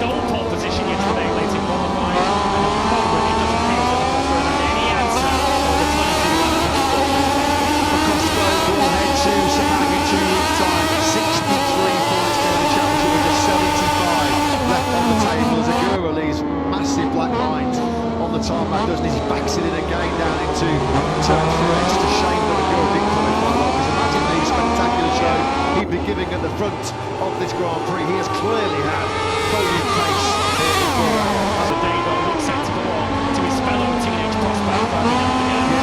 stole pole position yesterday late in qualifying, and at the moment it doesn't feel as though Conqueror has any answer for the 22 will head to Sepang in 2 weeks' time. 63 points for the championship with just 75 left on the table. As Ogura leaves massive black lines on the tarmac, doesn't he? He backs it in again down into turn 3. It's just a shame that Ogura didn't qualify well, because imagine the spectacular show he'd be giving at the front of this Grand Prix. He has clearly had podium pace here in Buriram. So Davo looks set to go on to his fellow teenage prospect.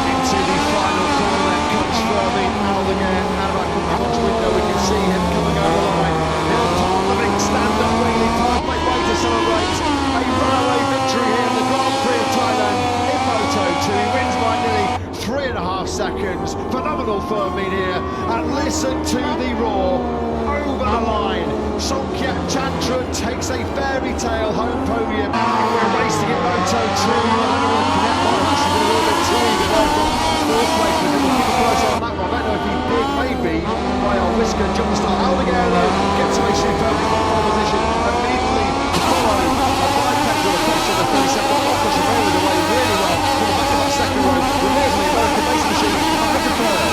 Into the final corner then comes Fermin Aldeguer out of our company window. We can see him coming over the line. He'll part the big stand-up wheelie, perfect way to celebrate a runaway victory here in the Grand Prix of Thailand in Moto2. He wins by nearly 3.5 seconds. Phenomenal Fermin here, and listen to the roar over the line. Somkiat Chantra takes a fairy tale home podium. We're racing in Moto2. Connect on, actually been a little bit too eager there from fourth place, but we'll keep a close eye on that one. I don't know if he did, maybe, by our whisker jumpstart. Aldeguer though gets to a superb pole position, immediately followed by Pedro across to the 37th. Marcus Romero was away really well from the back of that second row. Reveals the American race machine at the third.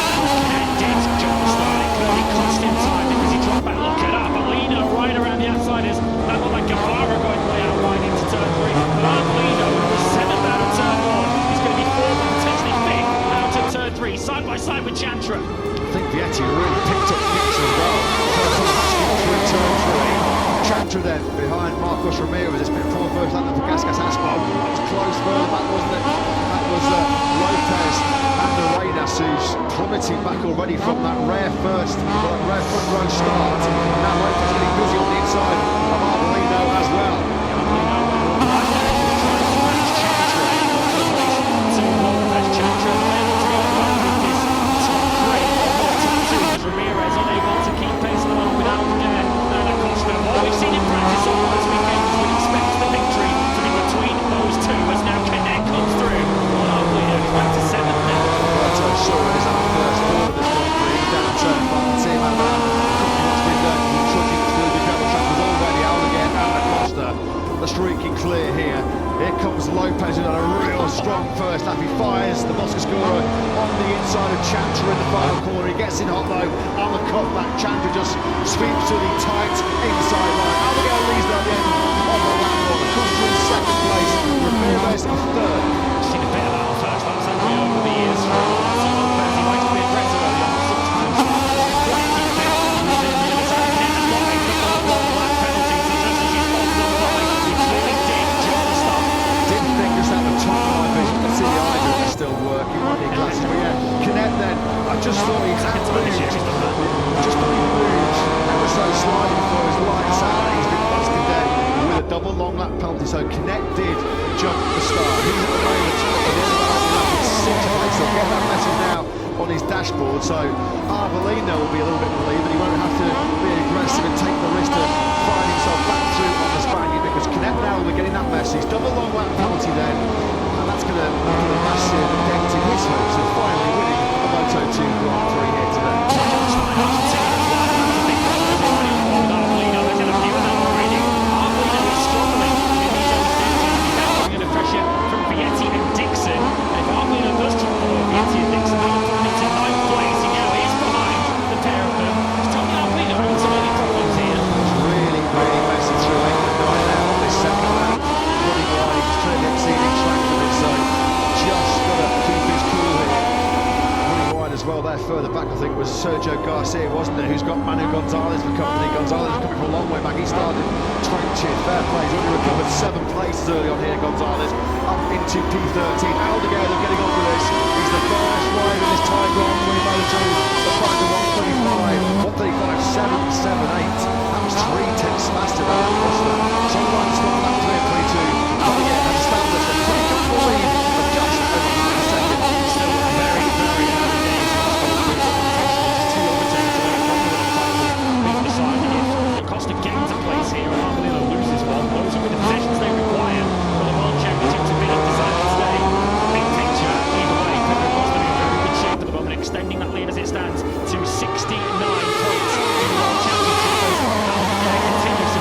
Did jumpstart it, clearly cost him time because he dropped back. Look at Arbolino right around the outsiders. That looked like Guevara going way out wide into turn 3. Arbolino was 7th out of turn 1. He's going to be 4th and potentially 5th out of turn 3, side by side with Chantra. I think Vietti really picked up picks as well. In turn 3. Chantra then behind Marcos Ramirez. It's been poor first lap for Gasgas Aspar. That was close further back, wasn't it? That was Lopez and Arenas, who's plummeting back already from that rare front row start. Now Lopez getting busy on the inside of Arbolino as well. Ramirez unable to keep pace at the moment with Aldeguer and Acosta. What we've seen in practice all this weekend is we'd expect the victory to be between those two, as now Connect comes through. Arbolino is back to 7th now. Roberto saw it as our first ball of this Grand Prix. Down turn 5, team and what's been done, trudging through the gravel track was already Aldeguer and Acosta. The streaking clear here. Here comes Lopez with a real strong first lap. He fires the Mosca scorer on the inside of Chantra in the final corner. He gets in hot though on the cutback. Chantra just sweeps to the tight inside line. Aldeguer leads at the end of the lap. Acosta in second place. Ramirez in third. Seen a bit of that on first laps over the years from Lopez. He likes to be aggressive early on, sometimes quite keep it. He's in the other side. Connect wide from the long lap penalties. And just as he's on the line, he clearly did jump the stop. Didn't think just out the top of my vision. Let's see the eye is still working. Might need glasses, but yeah, Connect then. I just thought he had moved. Just thought he moved ever so slightly before his lights out. He's been busted there with a double long lap penalty. So Connect did jump the start. He's at the moment at the end of the lap in 6th place. He'll get that message now on his dashboard. So Arbolino will be a little bit relieved, but he won't have to be aggressive and take the risk of finding himself back through on the Spaniard, because Connect now will be getting that message. Double long lap penalty then, and that's going to put a massive dent in his hopes of finally winning the Moto2 Grand Prix here today. Pressure from Vietti and Dixon. And if Arbolino does drop the ball, Vietti and Dixon will put him to 9th place. He now is behind the pair of them. It's Tony Arbolino having some early problems here. Really messing through 8 and 9 now on this second lap. Running wide, he's clearly exceeding track for this, so just got to keep his cool here. Running wide as well there, further back I think was Sergio Garcia, wasn't it, who's got Manu Gonzalez for company. Gonzalez is coming from a long way back. He started 20th, fair play. He's only recovered 7 places early on here. Gonzalez up into P13. Aldeguer getting on with this. He's the first rider in this Thai Grand Prix Moto2. The fight to 135, 778. That was 3/10 faster than Acosta. So right start lap 3 and 3-2. Aldeguer has established a pretty good lead of just over half a second. Still very early days. Two overtakes away from the title being decided. If Acosta gains a place here and Arbolino loses one, those will be the positions they require for the World Championship to be undecided today. Big picture, either way, Pedro Acosta in very good shape at the moment, extending that lead as it stands to 69 points in the World Championship. Aldeguer continues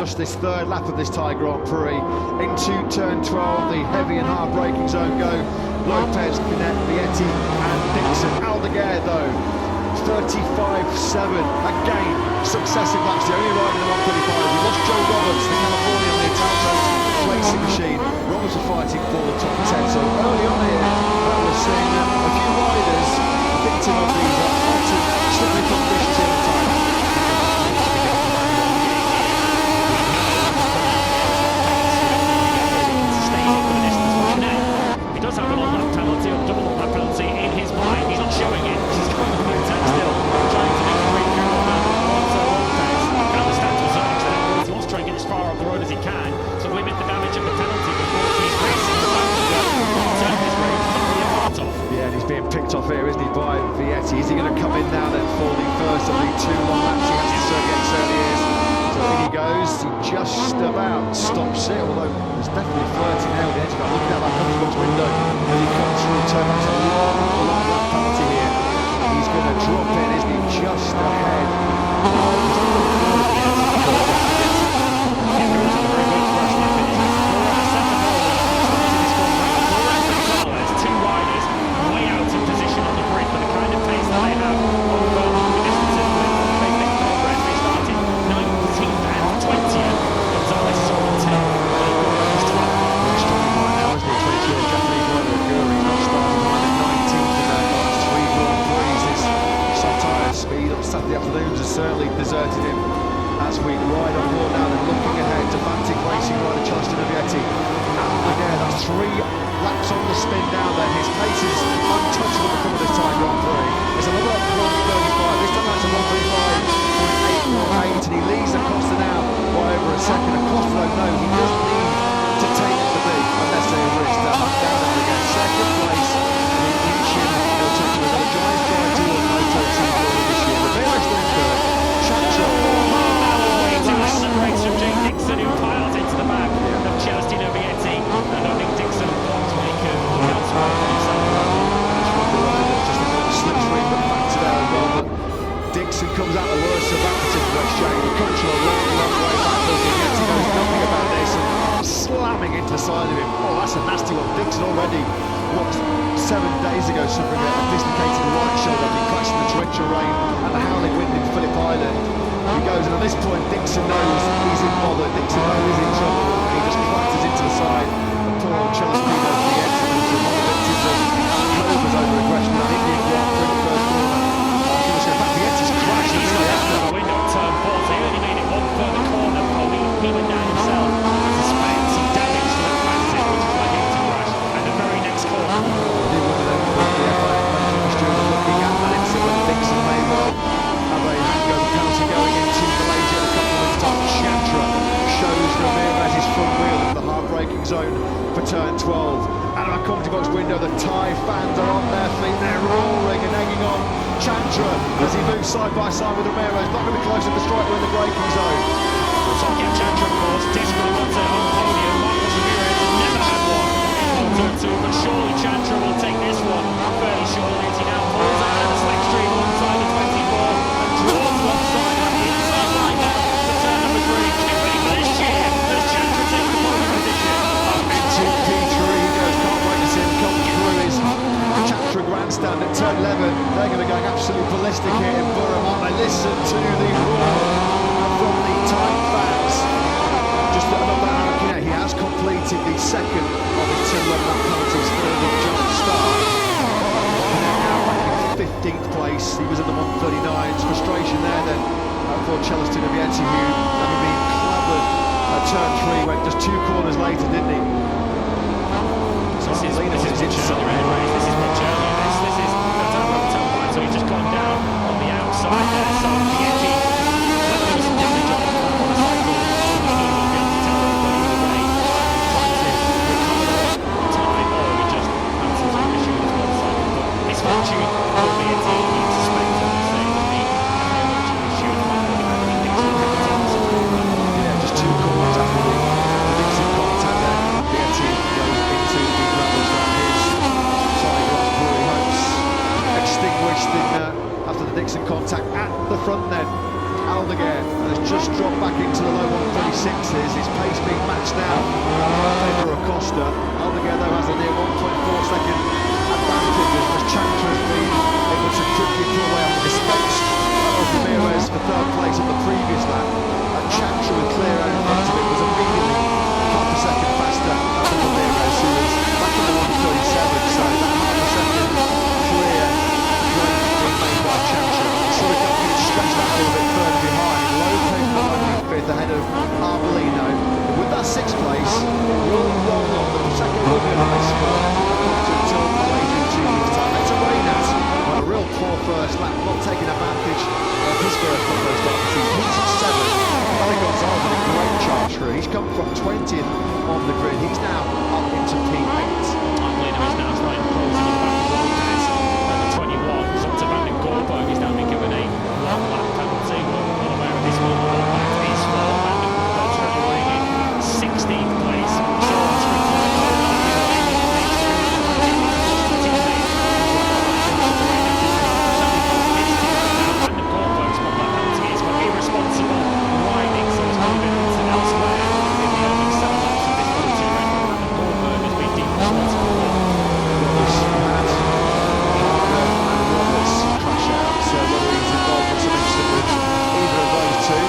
just this third lap of this Thai Grand Prix. Into turn 12, the heavy and hard braking zone go Lopez, Binet, Vietti and Dixon. Aldeguer though, 35-7, again, successive laps, the only rider in the 135. We lost Joe Roberts, the Californian, the Italian racing machine. Roberts were fighting for the top 10, so early on here, we're seeing a few riders victim of these hot and slippery conditions here in Thailand. He does have a one-lap penalty or double lap penalty in his mind. He's not showing it because he's going on the attack still, trying to make a break through on Moto2. I can understand to a certain extent, because he wants to try and get as far off the road as he can to limit the damage of the penalty before he's racing the back of the this race, not really a part of. Yeah, and he's being picked off here, isn't he, by Vietti? Is he going to come in now then for the first of the 2 long laps he has to circuit? It certainly is. So in he goes, he just about stops it, although there's definitely flirting there with the edge of that. Looking out that box window as he comes through, turn back to a long lap penalty here. He's going to drop in, isn't he, just ahead. Two riders way out in position on the grid for the kind of pace that they have over longer distances. They make progress. They started 19th and 20th. Gonzalez is on 10. Strong right now, isn't he? 20-year-old Japanese rider Ogura. He's not starting behind at 19th in their last 3 Grand Prix. This soft tyre speed on Saturday afternoons has certainly deserted him. As we ride on board now, then looking ahead to Vantic Racing rider Chang Vietti. And again, that's 3 laps on the spin down there. His pace is untouchable before this Thai Grand Prix. It's another 135. This time that's a 135.818, and he leads Acosta now by over a second. Acosta don't know, he doesn't need to take the lead unless they risk that up down there again. Second place, and in Yushin, they'll take another giant drive towards Moto2 this year. The Bears doing good. Chantra. Race from Jake Dixon, who piles into the back of Celestino Vietti, and I think Dixon wants to make a outside for himself. Just a little slipstream, but back to there as well. But Dixon comes out the worst of that particular exchange. He comes from a long way back. Vietti knows nothing about this and slamming into the side of him. Oh, that's a nasty one. Dixon already, 7 days ago, suffering a dislocated right shoulder. He crashed in the torrential rain and the howling wind in Phillip Island. He goes, and at this point, Dixon knows he's in bother. Dixon knows he's in trouble. He just clatters into the side. And poor Celestino Vietti was one of the victims of Cover's over-aggression on Indian Grand Prix in the first corner. In fact, Vietti's crashed immediately after. Window turn 4, so he only made it one further corner. He went down himself. I suspect some damage to the transit, which is why he had to crash. And the very next corner. He would have then put the FIA stewards looking at that incident when Dixon may well have a hand-go penalty going into Malaysia in a couple of weeks' time. Chantra shows Ramirez's front wheel into the hard braking zone for turn 12. Out of our commentary box window, the Thai fans are on their feet. They're roaring and egging on Chantra as he moves side by side with Ramirez. Not going to be close to the striker in the braking zone. Somkiat Chantra, of course, desperately wants a home podium. Marcos Ramirez has never had one in Moto2, but surely Chantra will take this one fairly surely as he now pulls out of the slick stream alongside the 24 and draws one side on the inside line now to turn number 3. Get ready for this year as Chantra takes the podium position. Up into P3 he goes, can't wait to see him come through his Chantra grandstand at turn 11. They're going to be going absolutely ballistic here in Buriram, aren't they? Listen to the roar from the Thai fans. Just another arrow, he has completed the second of his 2 long lap penalties for the jump start. Now ranking 15th place, he was in the 139s. Frustration there then for Celestino Vietti, who having been clobbered at turn 3, went just 2 corners later, didn't he? This is much earlier race. This is much earlier. This is so he's just gone down on the outside there. So Vietti, whether there was some damage on the cycle, I don't know, be able to tell it, but either way, trying to recover time, or we just had some sort of issue with his motorcycle. But misfortune for Vietti, you suspect, as I say, that the MotoGP issue and the fact that he thinks he'll have to take this. Yeah, just 2 corners after the Dixon contact there. Vietti goes into the gravel zone. His Thai Grand Prix hopes extinguished after the Dixon contact at the front there. 1:36s. His pace being matched now by Pedro Acosta. Aldeguer though has a near 1.4-second advantage as Chantra has been able to quickly pull away on the dispense of Ramirez for third place on the previous lap. Chantra with clear out in front of it was immediately half a second faster than Ramirez, who was back in the 1:37, so that half a second clear break being made by Chantra. So the gap gets stretched out a little bit further behind. Lopez not only fifth ahead of Arbolino. With that sixth place, it will roll on the second run of the race for Acosta until late in 2 weeks' time. It's Arenas on a real poor first lap, not taking advantage of his first Moto start of the season. He's at 7th. Ari Gonzalez with a great charge through. He's come from 20th on the grid. He's now up into P8. Arbolino is now starting closing in the back of Lopez. Number 21, Zonta van den Gorberg is now being given a one-lap penalty. We're not aware of this one. That is for Van den Gorberg, running in 16th place. So it's Van den Gorberg's one lap penalty is for irresponsible riding, so it's moving to elsewhere in the opening 7 laps of this Moto2 race. Van den Gorberg has been deemed responsible for. Crash out, so whether he's involved in some incident with either of those two,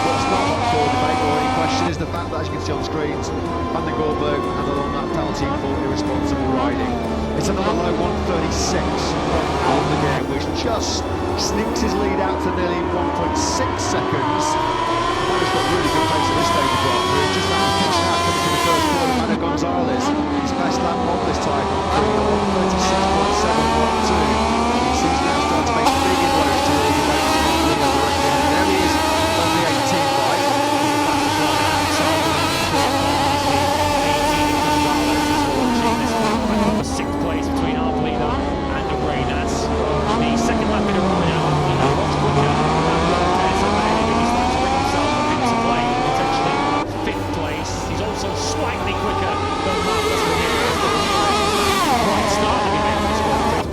what's not up for debate or any question is the fact that, as you can see on the screens, Van den Gorberg had a long lap penalty for irresponsible riding. It's another low 1:36 from Aldeguer, which just sneaks his lead out to nearly 1.6 seconds. That has got really good pace at this stage of the Grand Prix. Just after pitching out coming to the first corner, Pedro Gonzalez, his best lap of this time, 1:36.712. He's now starting to make big inroads towards the race. There he is on the 18th line. The 6th place between Arbolino and Arenas. The second lap in a row now, Arbolino was quicker than Lopez, so maybe he's starting to bring himself up into play, potentially 5th place. He's also slightly quicker than Marcos Ramirez. Right start of the event, he's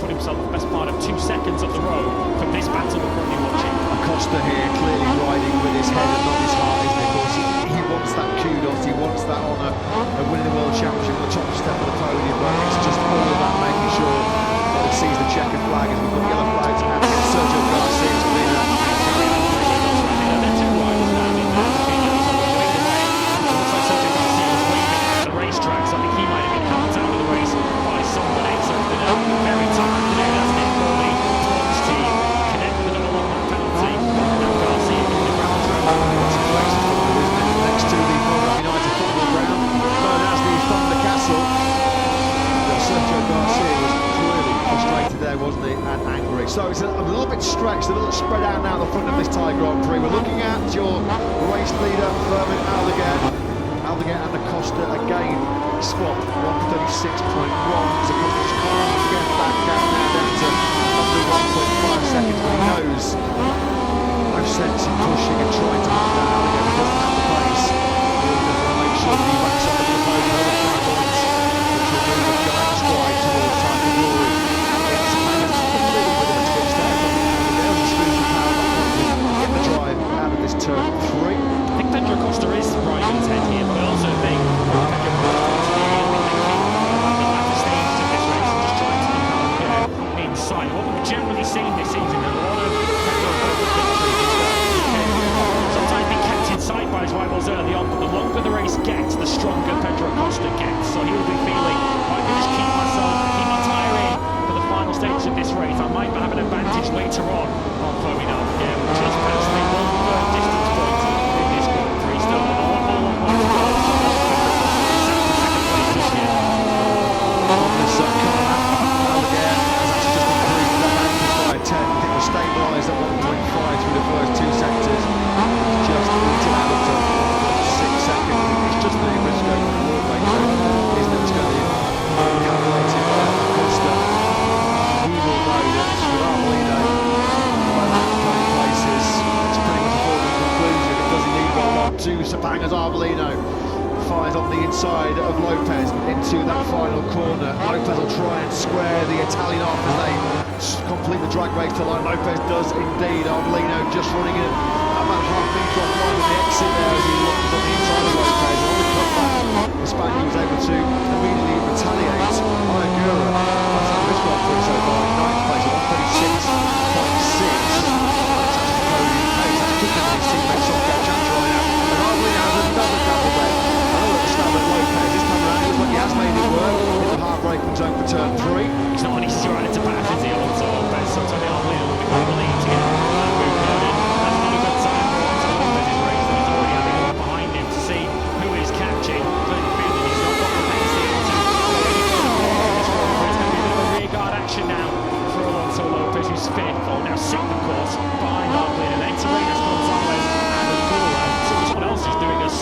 put himself the best part of 2 seconds up the road from this battle we're currently watching. Acosta here clearly riding with his head and not his heart, isn't he? Of course, he wants that kudos, he wants that honour of winning the World Championship on the top step of the podium, but it's just all about making sure that he sees the checkered flag as we've got yellow flags and Sergio Garcia to be there. They're two riders now in there. It looks like Sergio Garcia was waving at the racetrack, so I think he might have been helped out of the race by somebody. So it's been a very tough afternoon, hasn't it, for the Torch team. Connect with another long lap penalty. Now Garcia in the ground track. Next to the Buriram United football ground, known as the Thunder Castle. Sergio Garcia was clearly frustrated there, wasn't he, and angry. So it's a little bit stretched, a little spread out now at the front of this Thai Grand Prix. We're looking at your race leader, Fermin Aldeguer. Aldeguer and Acosta again swapped 1:36.1. It's a couple can't get back down now down to under 1.5 seconds, but he knows no sense in pushing and trying to knock down Aldeguer. He doesn't have the pace. He'll just want to make sure that he racks up into the podium with 3 points, which will move the giant stride towards time to glory. It's completely within its reach there, but there's a squeeze of power in the drive out of this turn 3. I think Pedro Acosta is riding his head here, but I also think Pedro Acosta is really thinking about the latter stages of this race and just trying to keep Aldeguer inside. What we've generally seen this season in a lot of Pedro Acosta victories is that he can sometimes be kept inside by his rivals early on, but the longer the race gets, the stronger Pedro Acosta gets. So he'll be feeling, if I can just keep my tyre in for the final stages of this race, I might have an advantage later on Fermin Aldeguer, which is perhaps the one distance point in this Grand Prix. Still a long way to go. Second place this year. On the second lap, Aldeguer has actually just increased that advantage by 10. I think we're stabilised at 1.5 through the first 2 sectors. It's just eaten out up to 6 seconds. It's just the risk going forward, mate. So isn't it? It's going to be calculated by Acosta. He will know that with Arbolino, by that 20 places, it's pretty much a foregone conclusion. It does indeed roll on to Sepang as Arbolino fires on the inside of Lopez into that final corner. Lopez will try and square the Italian off as they complete the drag race to line. Lopez does indeed. Arbolino just running in about half metre offline on the exit there as he looks on the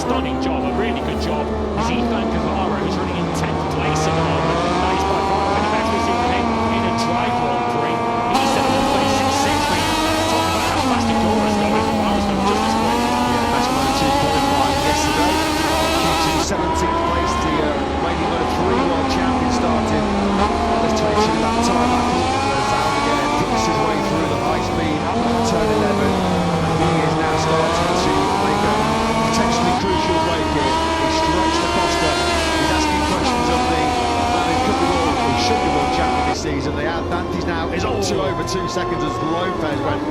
stunning job, a really good job. As Conqueror, who's running in 10th place at the moment. That is by far the best we've seen from him in a dry Grand Prix. He's set up a place in 6th. Talk about how fast Ogura's going. Ogura's going just as quick. Yeah, best Moto2 qualifying yesterday. Q2 17th place, the reigning Moto3 world champion started on this 22-lap time battle. As Ai Ogura picks his way through the high speed turn 11. And he is now starting to make a potentially crucial break here. He's stretched the Costa. He's asking questions of the man who could be world, who should be world champion this season. The Advantage now is up to over 2 seconds as Lopez went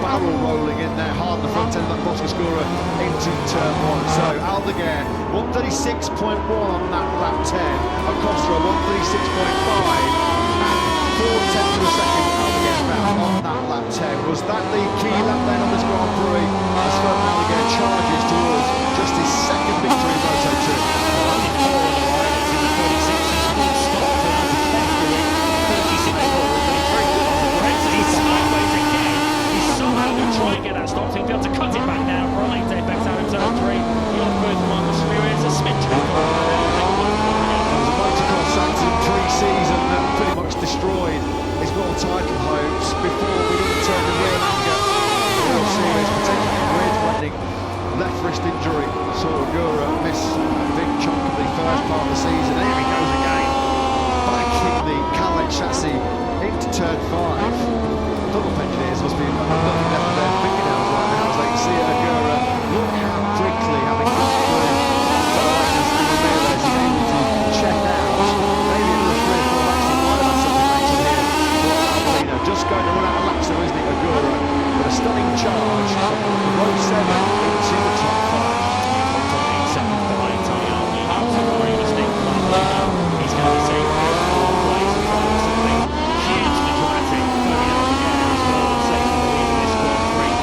barrel rolling in there, hard in the front end of that Scorching into turn 1. So Ai Ogura 136.1 on that lap 10, Acosta 136.5, and 4/10 of a second Ai Ogura found on that lap 10. Was that the key lap then on this Grand Prix? As Ai Ogura charges towards just his second victory in Moto2. Only 4 of the riders in the 46ers full stop, and that's effectively 36 forward, but he's very good on the brakes, and he's sideways again. He's somehow going to try and get that stop, so he'll be able to cut it back now. Right, apex out of turn 3. The off-road Marcus Ramirez, a smidge of a Motocross accident pre-season that pretty much destroyed his world title hopes before we even turned the real anger. Real serious, potentially career-threatening left wrist injury. Saw Ogura miss a big chunk of the first part of the season. Here he goes again, back in the Calais chassis into turn 5. Double engineers must be nothing left of their fingernails right now as they can see Ogura. Look how quickly, having gone through Ramirez, he's able to check out maybe another 3 or 4 laps. He might have had something later here. But just going to run out of laps though, isn't it, Ogura? But a stunning charge from row 7 into the top 5. He's going to see fourth place and probably something hugely dramatic for the Ai Ogura as well as taking the lead in this Grand Prix.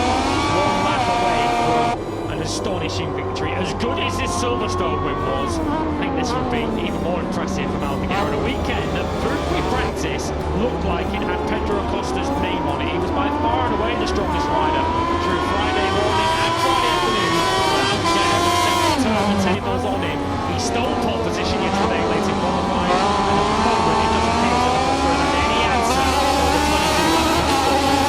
1 lap away from an astonishing victory. As good as this Silverstone win was, I think this would be even more impressive from Ai Ogura on a weekend that proved with practice looked like it had Pedro Acosta's name on it. He was by far and away the strongest rider through Friday morning and Friday afternoon. Ai Ogura was set to turn the tables on him. He stole pole position yesterday late in qualifying, and at the moment it doesn't feel as if Acosta has any answer for the 22 laps of the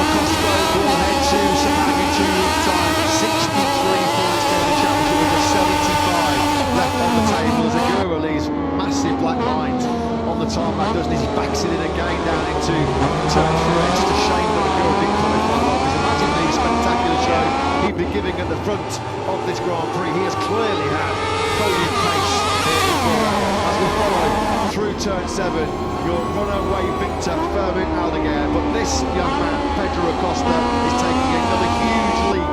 Acosta will head to some magnitude time, 63 points to the championship with just 75 left on the table as Ogura leaves massive black lines on the tarmac, doesn't he? He backs it in again down into turn 3. It's just a shame that Ogura didn't qualify well, because imagine the spectacular show he'd be giving at the front of this Grand Prix. He has clearly had podium pace here in Buriram. As we follow through turn 7, your runaway victor Ai Ogura, but this young man Pedro Acosta is taking another huge leap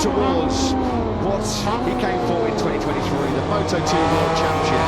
towards what he came for in 2023, the Moto2 World Championship.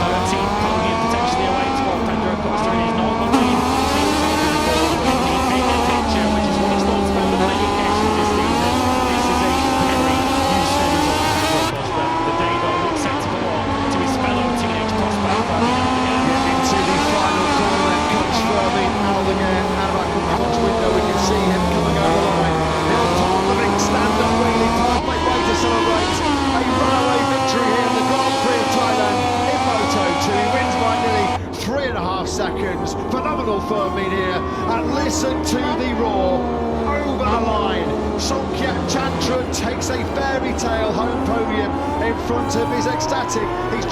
13th podium potentially away for Pedro Acosta in his normal lead. He was hoping for winning the bigger picture, which is what he's thought about on many occasions this season. This is a very useful result for Pedro Acosta. The day though looks set to belong to his fellow teenage prospect Ai Ogura. Into the final corner then comes Ai Ogura out of our watch window. We can see him coming over the line. He'll part the big stand-up wheelie, perfect way to celebrate a runaway victory here in the Grand Prix of Thailand in Moto2. He wins by nearly 3.5 seconds. Phenomenal for me here. And listen to the roar over the line. Somkiat Chantra takes a fairy tale home podium in front of his ecstatic. He's